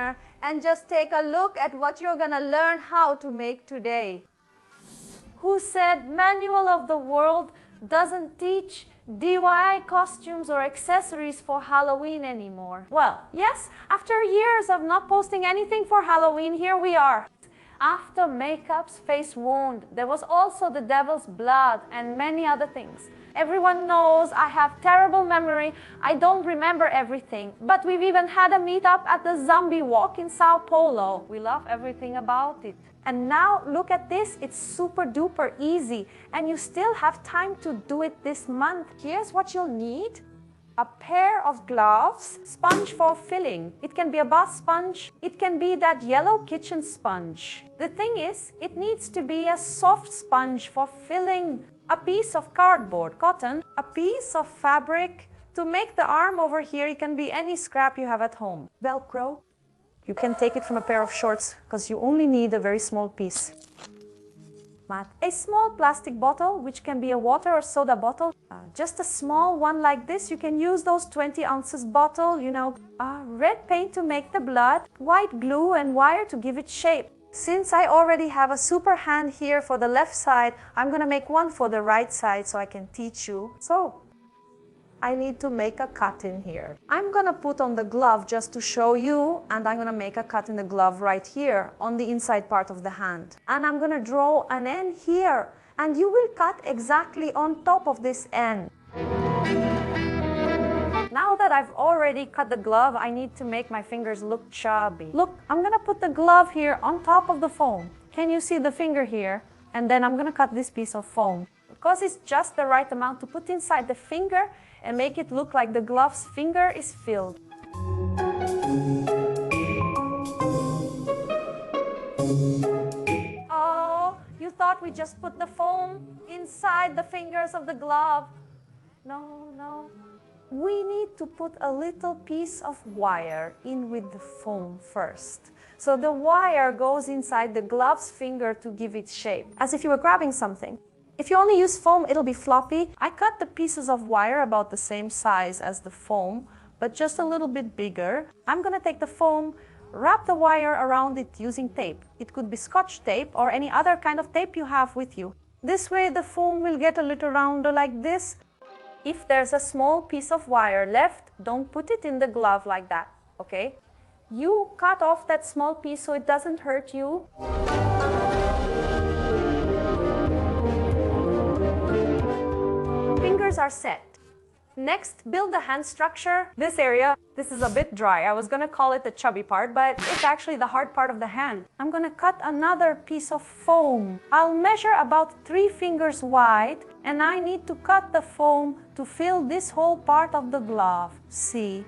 corner and just take a look at what you're gonna learn how to make today. Who said Manual of the World doesn't teach DIY costumes or accessories for Halloween anymore? Well, yes, after years of not posting anything for Halloween, here we are. After Makeup's face wound, there was also the devil's blood and many other things. Everyone knows I have terrible memory. I don't remember everything. But we've even had a meetup at the Zombie Walk in Sao Paulo. We love everything about it. And now look at this, it's super duper easy and you still have time to do it this month. Here's what you'll need. A pair of gloves, sponge for filling. It can be a bath sponge, it can be that yellow kitchen sponge. The thing is, it needs to be a soft sponge for filling. A piece of cardboard, cotton, a piece of fabric. To make the arm over here, it can be any scrap you have at home. Velcro. You can take it from a pair of shorts because you only need a very small piece. A small plastic bottle, which can be a water or soda bottle. Just a small one like this. You can use those 20 ounces bottle, you know. Red paint to make the blood, white glue and wire to give it shape. Since I already have a super hand here for the left side, I'm gonna make one for the right side so I can teach you. So, I need to make a cut in here. I'm gonna put on the glove just to show you, and I'm gonna make a cut in the glove right here on the inside part of the hand. And I'm gonna draw an N here, and you will cut exactly on top of this N. Now that I've already cut the glove, I need to make my fingers look chubby. Look, I'm gonna put the glove here on top of the foam. Can you see the finger here? And then I'm gonna cut this piece of foam. Because it's just the right amount to put inside the finger and make it look like the glove's finger is filled. Oh, you thought we just put the foam inside the fingers of the glove? No, no. We need to put a little piece of wire in with the foam first. So the wire goes inside the glove's finger to give it shape, as if you were grabbing something. If you only use foam, it'll be floppy. I cut the pieces of wire about the same size as the foam, but just a little bit bigger. I'm gonna take the foam, wrap the wire around it using tape. It could be Scotch tape or any other kind of tape you have with you. This way the foam will get a little rounder like this. If there's a small piece of wire left, don't put it in the glove like that, okay? You cut off that small piece so it doesn't hurt you. Fingers are set. Next, build the hand structure. This area, this is a bit dry. I was gonna call it the chubby part, but it's actually the hard part of the hand. I'm gonna cut another piece of foam. I'll measure about 3 fingers wide, and I need to cut the foam to fill this whole part of the glove. See?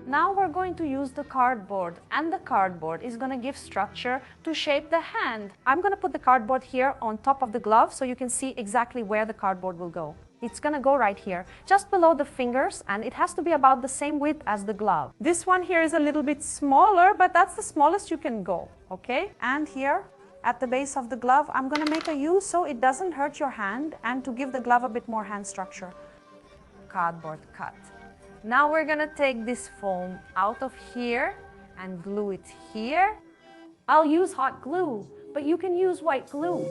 Now we're going to use the cardboard, and the cardboard is gonna give structure to shape the hand. I'm gonna put the cardboard here on top of the glove so you can see exactly where the cardboard will go. It's gonna go right here, just below the fingers, and it has to be about the same width as the glove. This one here is a little bit smaller, but that's the smallest you can go, okay? And here, at the base of the glove, I'm gonna make a U so it doesn't hurt your hand and to give the glove a bit more hand structure. Cardboard cut. Now we're gonna take this foam out of here and glue it here. I'll use hot glue, but you can use white glue.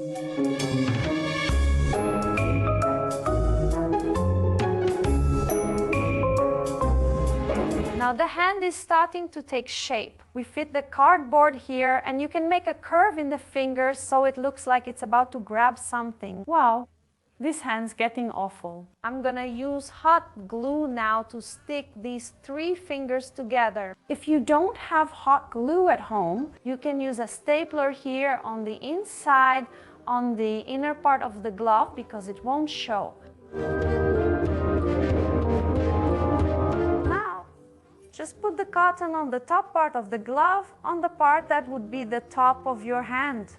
Now the hand is starting to take shape. We fit the cardboard here, and you can make a curve in the fingers so it looks like it's about to grab something. Wow, this hand's getting awful. I'm gonna use hot glue now to stick these 3 fingers together. If you don't have hot glue at home, you can use a stapler here on the inside, on the inner part of the glove, because it won't show. Just put the cotton on the top part of the glove, on the part that would be the top of your hand.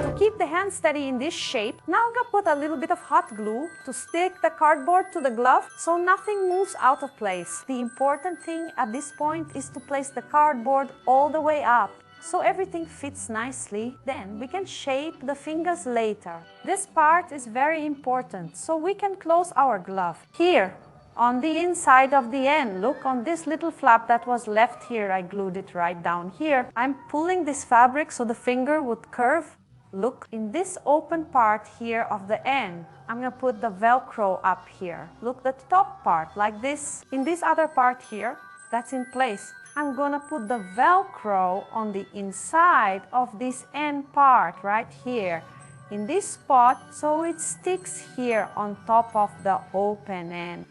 To keep the hand steady in this shape, now I'm gonna put a little bit of hot glue to stick the cardboard to the glove so nothing moves out of place. The important thing at this point is to place the cardboard all the way up, so everything fits nicely. Then we can shape the fingers later. This part is very important, so we can close our glove. Here, on the inside of the end. Look, on this little flap that was left here, I glued it right down here. I'm pulling this fabric so the finger would curve. Look, in this open part here of the end, I'm gonna put the Velcro up here. Look, the top part, like this. In this other part here, that's in place, I'm gonna put the Velcro on the inside of this end part right here, in this spot, so it sticks here on top of the open end.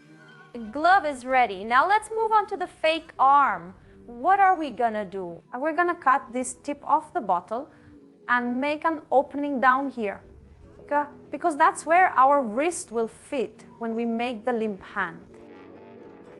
The glove is ready. Now let's move on to the fake arm. What are we gonna do? We're gonna cut this tip off the bottle and make an opening down here, okay? Because that's where our wrist will fit when we make the limp hand.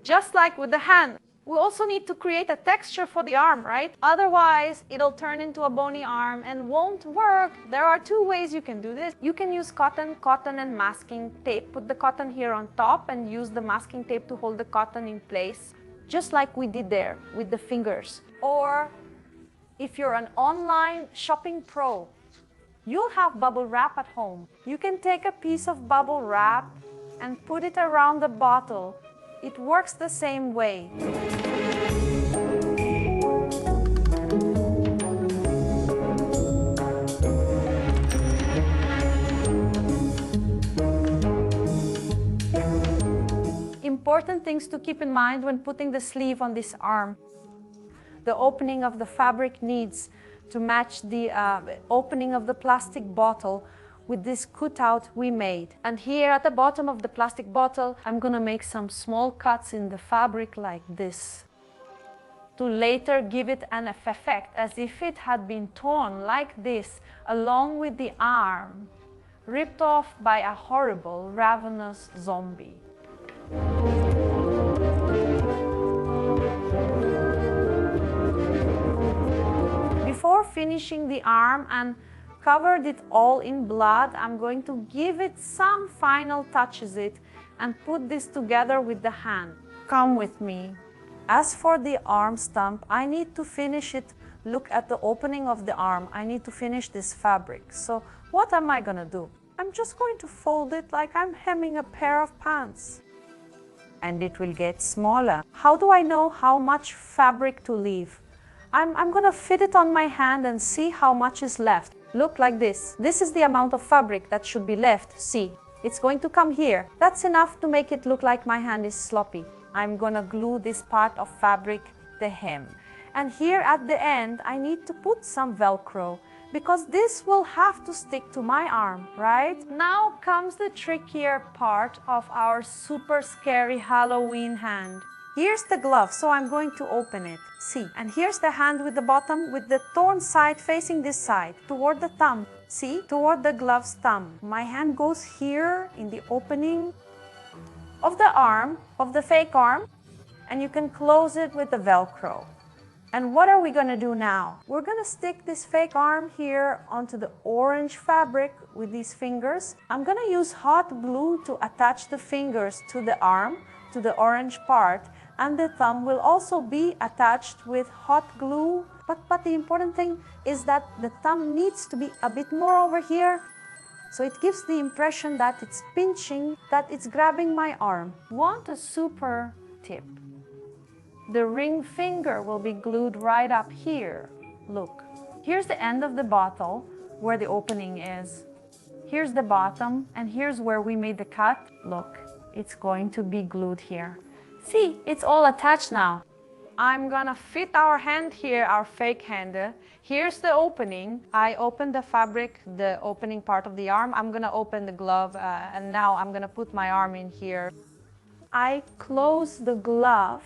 Just like with the hand, we also need to create a texture for the arm, right? Otherwise, it'll turn into a bony arm and won't work. There are two ways you can do this. You can use cotton and masking tape. Put the cotton here on top and use the masking tape to hold the cotton in place, just like we did there with the fingers. Or if you're an online shopping pro, you'll have bubble wrap at home. You can take a piece of bubble wrap and put it around the bottle. It works the same way. Important things to keep in mind when putting the sleeve on this arm. The opening of the fabric needs to match the opening of the plastic bottle with this cutout we made. And here at the bottom of the plastic bottle, I'm gonna make some small cuts in the fabric like this, to later give it an effect as if it had been torn like this, along with the arm, ripped off by a horrible, ravenous zombie. Before finishing the arm and covered it all in blood, I'm going to give it some final touches and put this together with the hand. Come with me. As for the arm stump, I need to finish it. Look at the opening of the arm. I need to finish this fabric. So what am I gonna do? I'm just going to fold it like I'm hemming a pair of pants. And it will get smaller. How do I know how much fabric to leave? I'm gonna fit it on my hand and see how much is left. Look, like this. This is the amount of fabric that should be left. See, it's going to come here. That's enough to make it look like my hand is sloppy. I'm gonna glue this part of fabric, the hem. And here at the end, I need to put some Velcro because this will have to stick to my arm, right? Now comes the trickier part of our super scary Halloween hand. Here's the glove, so I'm going to open it. See, and here's the hand with the bottom, with the torn side facing this side, toward the thumb. See, toward the glove's thumb. My hand goes here in the opening of the arm, of the fake arm, and you can close it with the Velcro. And what are we gonna do now? We're gonna stick this fake arm here onto the orange fabric with these fingers. I'm gonna use hot glue to attach the fingers to the arm, to the orange part, and the thumb will also be attached with hot glue. But the important thing is that the thumb needs to be a bit more over here, so it gives the impression that it's pinching, that it's grabbing my arm. Want a super tip? The ring finger will be glued right up here. Look, here's the end of the bottle where the opening is. Here's the bottom, and here's where we made the cut. Look, it's going to be glued here. See, it's all attached now. I'm gonna fit our hand here, our fake hand. Here's the opening. I opened the fabric, the opening part of the arm. I'm gonna open the glove, and now I'm gonna put my arm in here. I close the glove.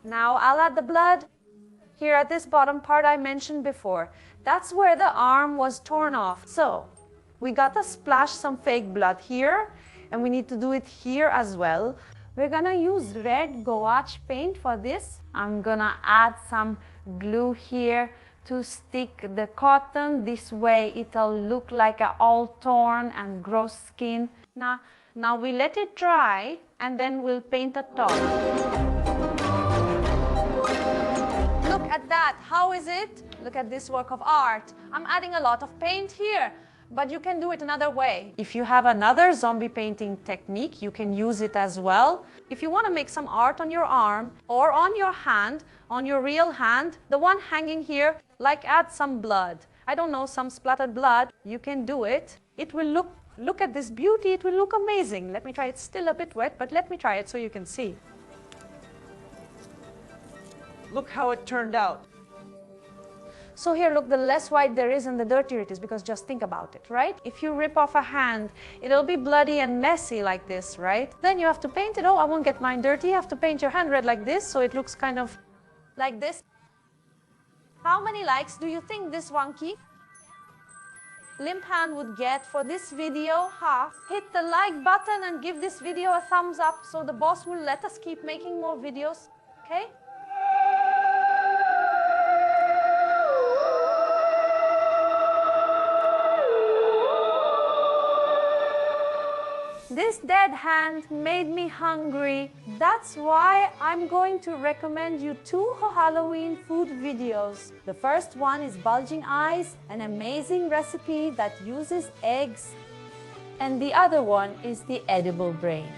Now I'll add the blood here at this bottom part I mentioned before. That's where the arm was torn off. So we gotta splash some fake blood here, and we need to do it here as well. We're gonna use red gouache paint for this. I'm gonna add some glue here to stick the cotton. This way it'll look like a all torn and gross skin. Now we let it dry, and then we'll paint the top. Look at that, how is it? Look at this work of art. I'm adding a lot of paint here, but you can do it another way. If you have another zombie painting technique, you can use it as well. If you want to make some art on your arm or on your hand, on your real hand, the one hanging here, like add some blood. I don't know, some splattered blood, you can do it. It will look at this beauty, it will look amazing. Let me try, it's still a bit wet, but let me try it so you can see. Look how it turned out. So here, look, the less white there is and the dirtier it is, because just think about it, right? If you rip off a hand, it'll be bloody and messy like this, right? Then you have to paint it. Oh, I won't get mine dirty. You have to paint your hand red like this, so it looks kind of like this. How many likes do you think this wonky limp hand would get for this video? Hit the like button and give this video a thumbs up so the boss will let us keep making more videos, okay? This dead hand made me hungry. That's why I'm going to recommend you 2 Halloween food videos. The first one is Bulging Eyes, an amazing recipe that uses eggs. And the other one is The Edible Brain.